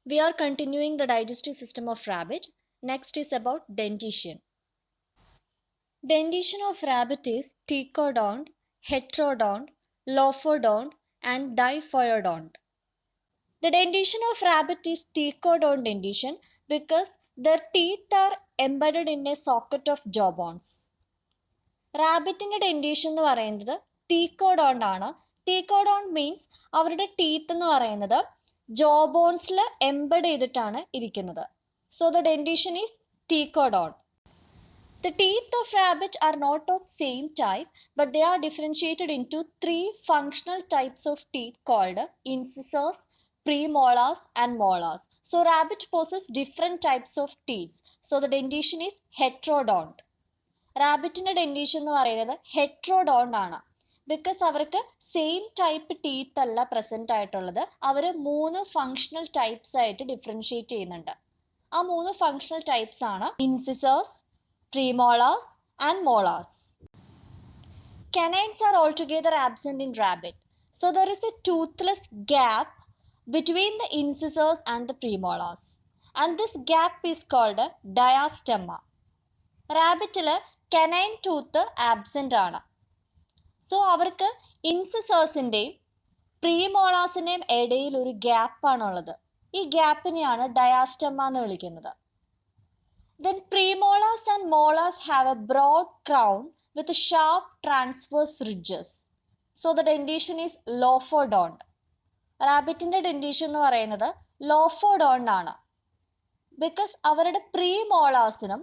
We are continuing the digestive system of rabbit. Next is about dentition. Dentition of rabbit is thecodont, heterodont, lophodont, and diphyodont. The dentition of rabbit is thecodont dentition because their teeth are embedded in a socket of jaw bones. റാബിറ്റിൻ്റെ ഡെൻറ്റേഷൻ എന്ന് പറയുന്നത് തീക്കോഡോണ്ട് ആണ്. തീക്കോഡോണ്ട് means അവരുടെ teeth എന്ന് പറയുന്നത് ജോ ബോൺസിൽ embed ചെയ്തിട്ടാണ് ഇരിക്കുന്നത്. So the dentation is thecodont. The teeth of rabbit are not of same type, but they are differentiated into three functional types of teeth called incisors, premolars, and molars. So rabbit possess different types of teeth. So the dentition is heterodont. റാബിറ്റിൻ്റെ ഡെൻറ്റേഷൻ എന്ന് പറയുന്നത് ഹെട്രോഡോണ്ട് ആണ്. Because അവർക്ക് same type teeth അല്ല present ആയിട്ടുള്ളത്. അവർ 3 functional types ആയിട്ട് differentiate ചെയ്യുന്നുണ്ട്. ആ 3 functional types ആണ് incisors, premolars, and molars. Canines are altogether absent in rabbit. So there is a toothless gap between the incisors and the premolars. And this gap is called a diastema. റാബിറ്റിൽ canine tooth absent ആണ്. So അവർക്ക് ഇൻസിസേഴ്സിൻ്റെയും പ്രീമോളാസിൻ്റെയും ഇടയിൽ ഒരു ഗ്യാപ്പാണുള്ളത്. ഈ ഗ്യാപ്പിനെയാണ് ഡയാസ്റ്റമ എന്ന് വിളിക്കുന്നത്. Then premolars and molars have a broad crown with sharp transverse ridges. So the dentition is lophodont. റാബിറ്റിൻ്റെ ഡെൻറ്റേഷൻ എന്ന് പറയുന്നത് ലോഫോഡോണ്ട് ആണ്. ബിക്കോസ് അവരുടെ പ്രീമോളാസിനും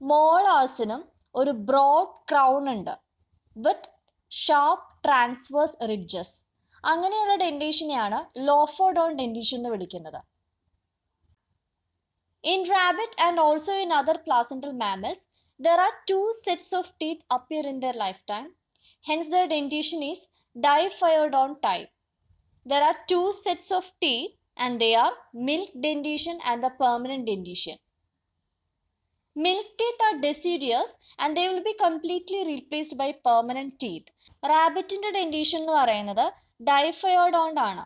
മോളാസിനും ഒരു ബ്രോഡ് ക്രൗൺ ഉണ്ട് വിത്ത് ഷാർപ്പ് ട്രാൻസ്വേഴ്സ് റിഡ്ജസ്. അങ്ങനെയുള്ള ഡെൻറ്റേഷനെയാണ് ലോഫോഡോണ്ട് ഡെൻറ്റേഷൻ എന്ന് വിളിക്കുന്നത്. In rabbit and also in other placental mammals, there are 2 sets of teeth appear in their lifetime. Hence, their dentition is diphyodont type. There are 2 sets of teeth and they are milk dentition and the permanent dentition. Milk teeth are deciduous and they will be completely replaced by permanent teeth. റാബിറ്റിൻ്റെ ഡെൻറ്റേഷൻ എന്ന് പറയുന്നത് ഡൈഫയോഡോണ്ട് ആണ്.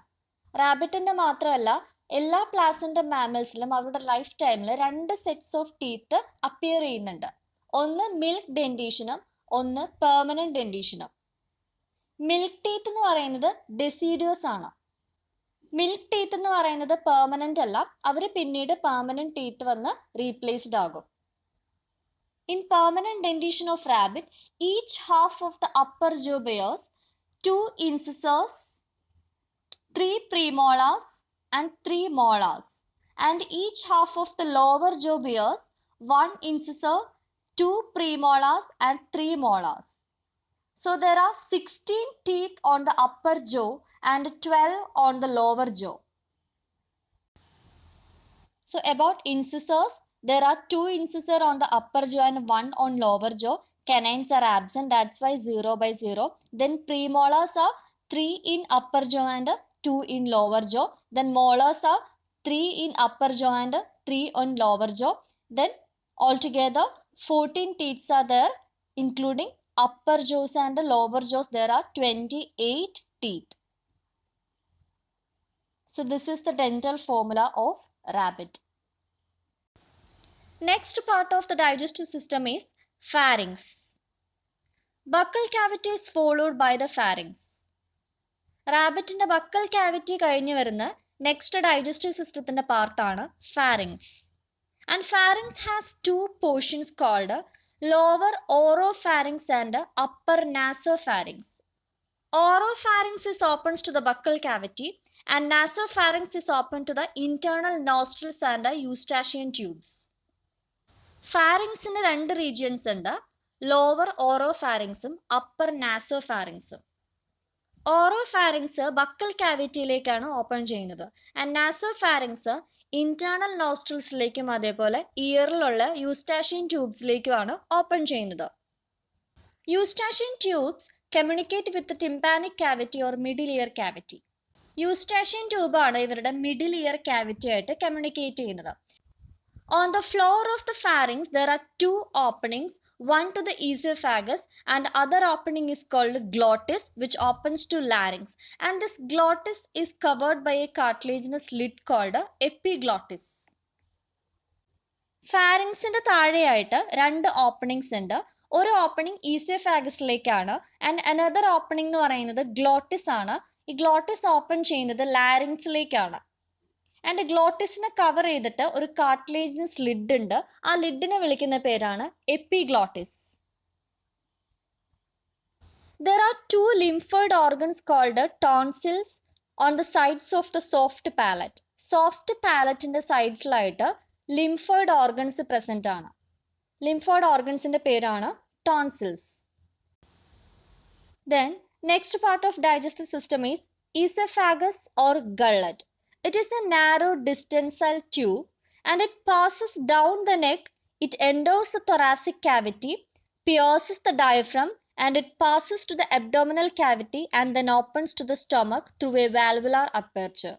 റാബിറ്റിൻ്റെ മാത്രമല്ല എല്ലാ placenta മാമൽസിലും അവരുടെ life ടൈമിൽ 2 sets of teeth appear ചെയ്യുന്നുണ്ട്. ഒന്ന് milk ഡെൻറ്റേഷനും ഒന്ന് പെർമനൻറ്റ് ഡെൻറ്റേഷനും. മിൽക്ക് ടീത്ത് എന്ന് പറയുന്നത് ഡെസിഡ്യൂസ് ആണ്. മിൽക്ക് ടീത്ത് എന്ന് പറയുന്നത് പെർമനൻ്റ് അല്ല, അവർ പിന്നീട് പെർമനൻറ്റ് ടീത്ത് വന്ന് റീപ്ലേസ്ഡ് ആകും. In permanent dentition of rabbit, each half of the upper jaw bears 2 incisors, 3 premolars, and 3 molars, and each half of the lower jaw bears 1 incisor, 2 premolars, and 3 molars. So there are 16 teeth on the upper jaw and 12 on the lower jaw. So about incisors, there are 2 incisors on the upper jaw and 1 on lower jaw. Canines are absent, that's why 0/0. Then premolars are 3 in upper jaw and 2 in lower jaw. Then molars are 3 in upper jaw and 3 on lower jaw. Then altogether 14 teeth are there, including upper jaws and lower jaws. There are 28 teeth. So this is the dental formula of rabbit. Next part of the digestive system is pharynx. Buccal cavity is followed by the pharynx. റാബിറ്റിൻ്റെ buccal cavity കഴിഞ്ഞ് വരുന്ന next digestive സിസ്റ്റത്തിൻ്റെ പാർട്ടാണ് pharynx. And pharynx has 2 portions called lower oropharynx and upper nasopharynx. Oropharynx is open to the buccal cavity and nasopharynx is open to the internal nostrils and the eustachian tubes. ഫാരിങ്സിന് 2 regions ഉണ്ട്, lower ഓറോഫാരിങ്സും upper നാസോഫാരിങ്സും. Oropharynx buccal ക്യാവിറ്റിയിലേക്കാണ് open ചെയ്യുന്നത്. And nasopharynx internal നോസ്ട്രിൽസിലേക്കും അതേപോലെ ഇയറിലുള്ള eustachian ട്യൂബ്സിലേക്കുമാണ് ഓപ്പൺ ചെയ്യുന്നത്. Eustachian tubes communicate with tympanic cavity or middle ear cavity. യൂസ്റ്റാഷ്യൻ ട്യൂബാണ് ഇവരുടെ മിഡിൽ ഇയർ ക്യാവിറ്റി ആയിട്ട് കമ്മ്യൂണിക്കേറ്റ് ചെയ്യുന്നത്. On the floor of the pharynx, there are 2 openings. one to the esophagus, and other opening is called glottis, which opens to larynx. And this glottis is covered by a cartilaginous lid called epiglottis. ഫാരിങ്സിന്റെ താഴെയായിട്ട് രണ്ട് openings ഉണ്ട്. ഒരു opening ഈസിയോഫാഗസിലേക്കാണ് and another opening എന്ന് പറയുന്നത് glottis ആണ്. ഈ glottis open ചെയ്യുന്നത് ലാരിങ്സിലേക്കാണ്. And ഗ്ലോട്ടിസിനെ cover ചെയ്തിട്ട് ഒരു കാർട്ടിലേജിനസ് ലിഡ് ഉണ്ട്. ആ ലിഡിനെ വിളിക്കുന്ന പേരാണ് epiglottis. There are two lymphoid organs called tonsils on the sides of the soft palate. Soft പാലറ്റിന്റെ സൈഡ്സിലായിട്ട് ലിംഫോയിഡ് ഓർഗൻസ് പ്രസന്റ് ആണ്. ലിംഫോയിഡ് ഓർഗൻസിന്റെ പേരാണ് tonsils. Then next part of digestive system is esophagus or gullet. It is a narrow distensile tube and it passes down the neck. It enters the thoracic cavity, pierces the diaphragm, and it passes to the abdominal cavity and then opens to the stomach through a valvular aperture.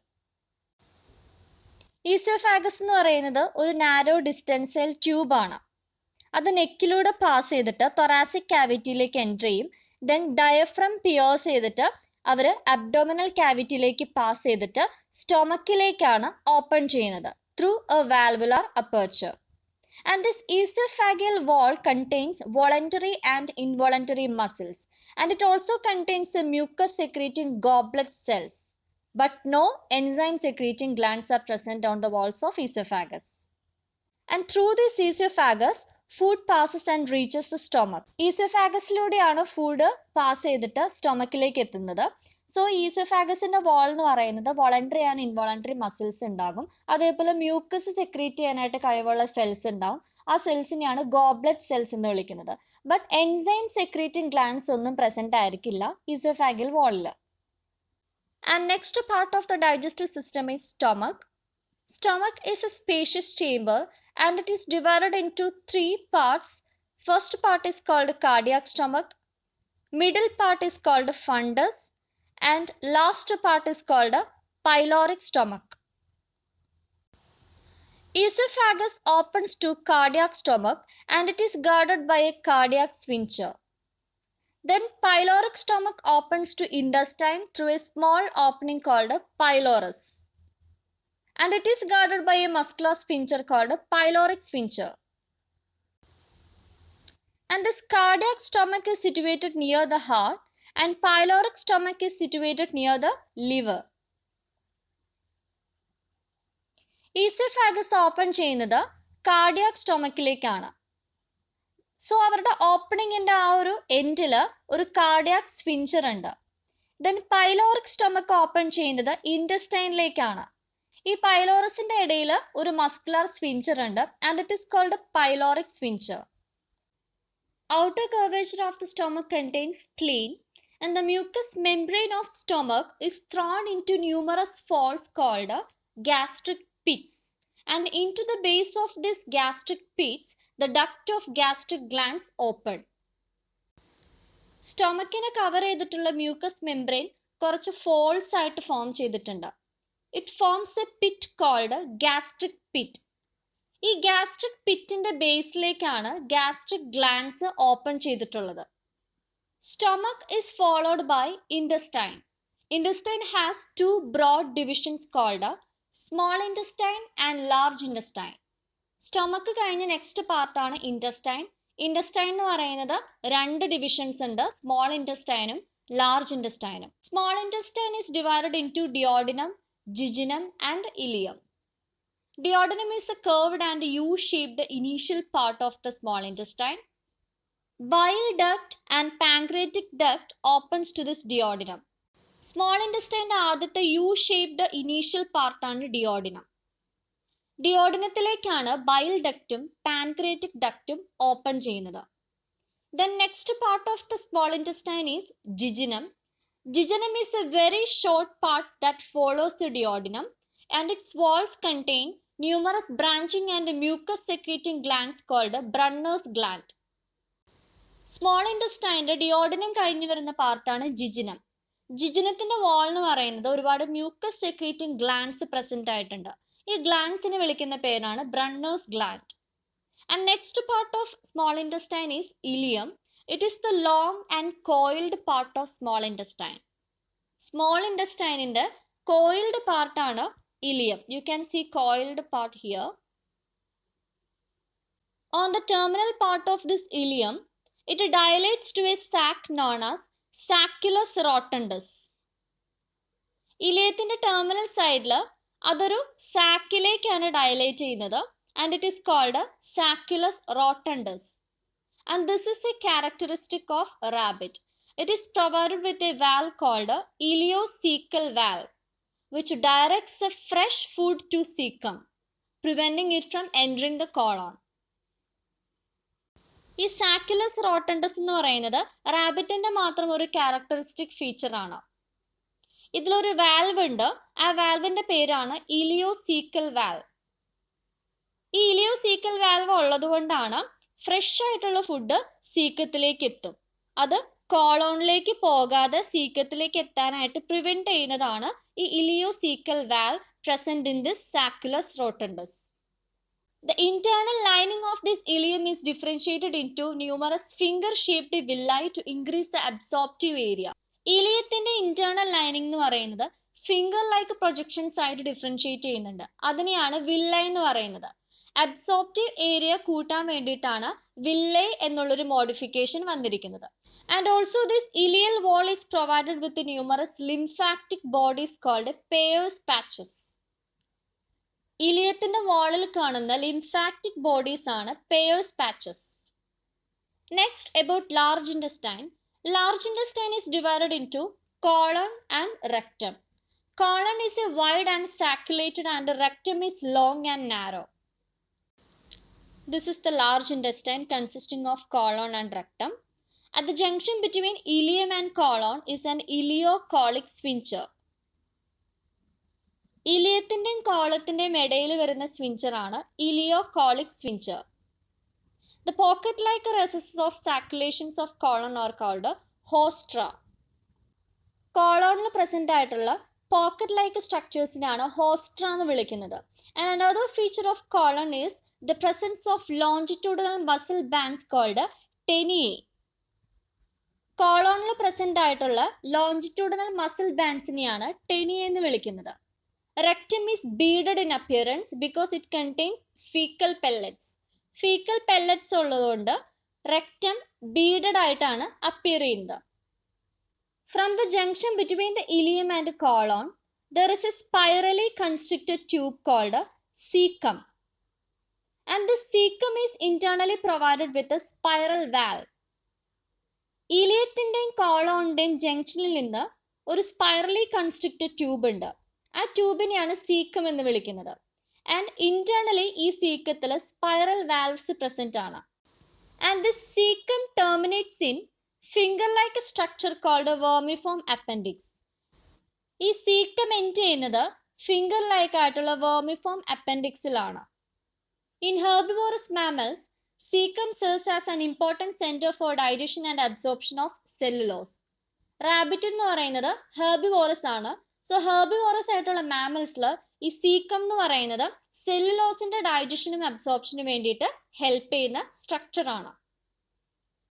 ഈസിയോഫാഗസ് എന്ന് പറയുന്നത് ഒരു narrow ഡിസ്റ്റൻസൈൽ tube ആണ്. അത് നെക്കിലൂടെ pass ചെയ്തിട്ട് thoracic കാവിറ്റിയിലേക്ക് enter ചെയ്യും. Then diaphragm Pierce ചെയ്തിട്ട് അവർ abdominal കാവിറ്റിയിലേക്ക് pass ചെയ്തിട്ട് സ്റ്റൊമക്കിലേക്കാണ് open ചെയ്യുന്നത് through A valvular aperture. And this esophageal wall contains voluntary and involuntary muscles, and it also contains the mucus secreting goblet cells, but no enzyme secreting glands are present on the walls of esophagus. And through this esophagus food passes and reaches the stomach. ഈസോഫാഗസിലൂടെയാണ് food pass ചെയ്തിട്ട് സ്റ്റൊമക്കിലേക്ക് എത്തുന്നത്. So ഈസോഫാഗസിന്റെ വാൾ എന്ന് പറയുന്നത് voluntary and involuntary muscles ഉണ്ടാകും. അതേപോലെ mucus secrete ചെയ്യാനായിട്ട് കഴിവുള്ള സെൽസ് ഉണ്ടാവും. ആ സെൽസിനെയാണ് ഗോബ്ലറ്റ് സെൽസ് എന്ന് വിളിക്കുന്നത്. ബട്ട് എൻസൈം സെക്രീറ്റിംഗ് ഗ്ലാൻഡ്സ് ഒന്നും പ്രസന്റ് ആയിരിക്കില്ല oesophageal വാളിൽ. And next part of the digestive system is stomach. Stomach is a spacious chamber and it is divided into three parts. First part is called cardiac stomach, middle part is called fundus, and last part is called pyloric stomach. Esophagus opens to cardiac stomach and it is guarded by a cardiac sphincter. Then pyloric stomach opens to intestine through a small opening called pylorus, and it is guarded by a muscular sphincter called pyloric sphincter. And this cardiac stomach is situated near the heart and pyloric stomach is situated near the liver. Oesophagus open ചെയ്യുന്നത് cardiac സ്റ്റൊമക്കിലേക്കാണ്. So അവരുടെ ഓപ്പണിങ്ങിൻ്റെ ആ ഒരു എൻഡിൽ ഒരു cardiac സ്ഫിൻചർ ഉണ്ട്. Then pyloric stomach open ചെയ്യുന്നത് ഇൻറ്റസ്റ്റൈനിലേക്കാണ്. ഈ പൈലോറസിൻ്റെ ഇടയിൽ ഒരു മസ്കുലർ സ്ഫിൻചർ ഉണ്ട് and it is called pyloric sphincter. Outer curvature of the stomach contains spleen and the mucous membrane of stomach is thrown into numerous folds called gastric pits, and into the base of this gastric pits the duct of gastric glands open. സ്റ്റൊമക്കിനെ cover ചെയ്തിട്ടുള്ള mucus membrane കുറച്ച് folds ആയിട്ട് form ചെയ്തിട്ടുണ്ട്. It forms a pit called gastric pit. ഈ gastric പിറ്റിന്റെ ബേസിലേക്കാണ് gastric glands open ചെയ്തിട്ടുള്ളത്. Stomach is followed by intestine. Intestine has two broad divisions called small intestine and large intestine. Stomach കഴിഞ്ഞ next പാർട്ടാണ് intestine. Intestine എന്ന് പറയുന്നത് രണ്ട് divisions ഉണ്ട്, സ്മോൾ ഇൻറ്റസ്റ്റൈനും ലാർജ് ഇൻറ്റസ്റ്റൈനും. Small intestine is divided into duodenum, jejunum and ileum. Duodenum is a curved and U-shaped initial part of the small intestine. Bile duct and pancreatic duct opens to this duodenum. Small intestine ആദ്യത്തെ U-shaped initial part ആണ് duodenum. Duodenത്തിലേക്കാണ് bile ductum, pancreatic ductum open ചെയ്യുന്നത്. Then next part of the small intestine is jejunum. Jejunum is a very short part that follows the duodenum and its walls contain numerous branching and mucus secreting glands called Brunner's gland. Small ഇൻറ്റസ്റ്റൈൻ്റെ duodenum കഴിഞ്ഞ് വരുന്ന പാർട്ടാണ് ജിജിനം. ജിജിനത്തിൻ്റെ വാൾ എന്ന് പറയുന്നത് ഒരുപാട് mucus secreting glands present ആയിട്ടുണ്ട്. ഈ ഗ്ലാൻഡ്സിനെ വിളിക്കുന്ന പേരാണ് ബ്രണ്ണേഴ്സ് gland. And next part of small intestine is ileum. It is the long and coiled part of small intestine. Small intestine in the coiled part ആണ് ileum. You can see coiled part here. On the terminal part of this ileum, it dilates to a sac known as sacculus rotundus. ഇലിയത്തിന്റെ terminal സൈഡിൽ അതൊരു സാക്കിലേക്കാണ് dilate ചെയ്യുന്നത്, and it is called sacculus rotundus. And this is a characteristic of rabbit. It is provided with a valve called ileocecal valve, which directs the fresh food to cecum, preventing it from entering the colon. ഈ സാക്യുലസ് റോട്ടണ്ടസ് എന്ന് പറയുന്നത് റാബിറ്റിന്റെ മാത്രം ഒരു characteristic feature ആണ്. ഇതിലൊരു valve ഉണ്ട്, ആ വാൽവിന്റെ പേരാണ് ഇലിയോസീക്കൽ വാൽവ്. ഈ ഇലിയോസീക്കൽ വാൽവ് ഉള്ളത് കൊണ്ടാണ് ഫ്രഷ് ആയിട്ടുള്ള ഫുഡ് സീക്കത്തിലേക്ക് എത്തും. അത് കോളോണിലേക്ക് പോകാതെ സീക്കത്തിലേക്ക് എത്താനായിട്ട് പ്രിവെന്റ് ചെയ്യുന്നതാണ് ഈ ileocecal valve present in this sacculus rotundus. The internal lining of this ileum is differentiated into numerous finger-shaped villi to increase the absorptive area. ഇലിയത്തിന്റെ ഇന്റേണൽ ലൈനിങ് എന്ന് പറയുന്നത് ഫിംഗർ ലൈക്ക് പ്രൊജക്ഷൻസ് ആയിട്ട് ഡിഫറൻഷിയേറ്റ് ചെയ്യുന്നുണ്ട്. അതിനെയാണ് villi എന്ന് പറയുന്നത്. Absorptive area കൂട്ടാൻ വേണ്ടിയിട്ടാണ് വില്ലൈ എന്നുള്ളൊരു മോഡിഫിക്കേഷൻ വന്നിരിക്കുന്നത്. And also this ileal wall is provided with numerous lymphatic bodies called Peyer's patches. ഇലിയത്തിന്റെ വാളിൽ കാണുന്ന ലിംഫാറ്റിക് ബോഡീസ് ആണ് Peyer's patches. Next about large intestine. Large intestine is divided into colon and rectum. Colon is a wide and sacculated and rectum is long and narrow. This is the large intestine consisting of colon and rectum. At the junction between ileum and colon is an ileocolic sphincter. ഇലിയത്തിന്റെയും കോളത്തിന്റെയും ഇടയിൽ വരുന്ന സ്വിഞ്ചർ ആണ് ഇലിയോകോളിക് സ്വിഞ്ചർ. The pocket-like recesses of saculations of colon are called hostra. കോളോണിൽ present ആയിട്ടുള്ള pocket like സ്ട്രക്ചേഴ്സിനാണ് haustra എന്ന് വിളിക്കുന്നത്. And another feature of colon is the presence of longitudinal muscle bands called teniae. കോളോണിൽ present ആയിട്ടുള്ള ലോഞ്ചിറ്റ്യൂഡിനൽ മസിൽ ബാൻഡ്സിനെയാണ് teniae എന്ന് വിളിക്കുന്നത്. Rectum is beaded in appearance because it contains fecal pellets. Faecal pellets ഉള്ളതുകൊണ്ട് rectum beaded ആയിട്ടാണ് appear ചെയ്യുന്നത്. From the junction between the ileum and colon there is a spirally constricted tube called caecum. And the caecum is internally provided with a spiral valve. ഇലിയത്തിൻ്റെയും കോളോണിൻ്റെയും ജംഗ്ഷനിൽ നിന്ന് ഒരു spirally constricted tube ഉണ്ട്. ആ ട്യൂബിനെയാണ് caecum എന്ന് വിളിക്കുന്നത്. ആൻഡ് ഇന്റേർണലി ഈ സീക്കത്തിൽ സ്പൈറൽ വാൽവ്സ് പ്രസന്റ് ആണ്. And this caecum terminates in finger like structure called vermiform appendix. ഈ സീക്കം എൻഡ് ചെയ്യുന്നത് ഫിംഗർ ലൈക്ക് ആയിട്ടുള്ള വേർമിഫോം അപ്പൻഡിക്സിലാണ്. In herbivorous mammals caecum serves as an important centre for digestion and absorption of cellulose. Rabbit എന്ന് പറയുന്നത് herbivorous ആണ്. So herbivorous ആയിട്ടുള്ള മാമൽസിൽ ഈ caecum എന്ന് പറയുന്നത് സെല്ലുലോസിന്റെ ഡൈജഷനും അബ്സോർപ്ഷനും വേണ്ടിയിട്ട് ഹെൽപ്പ് ചെയ്യുന്ന സ്ട്രക്ചർ ആണ്.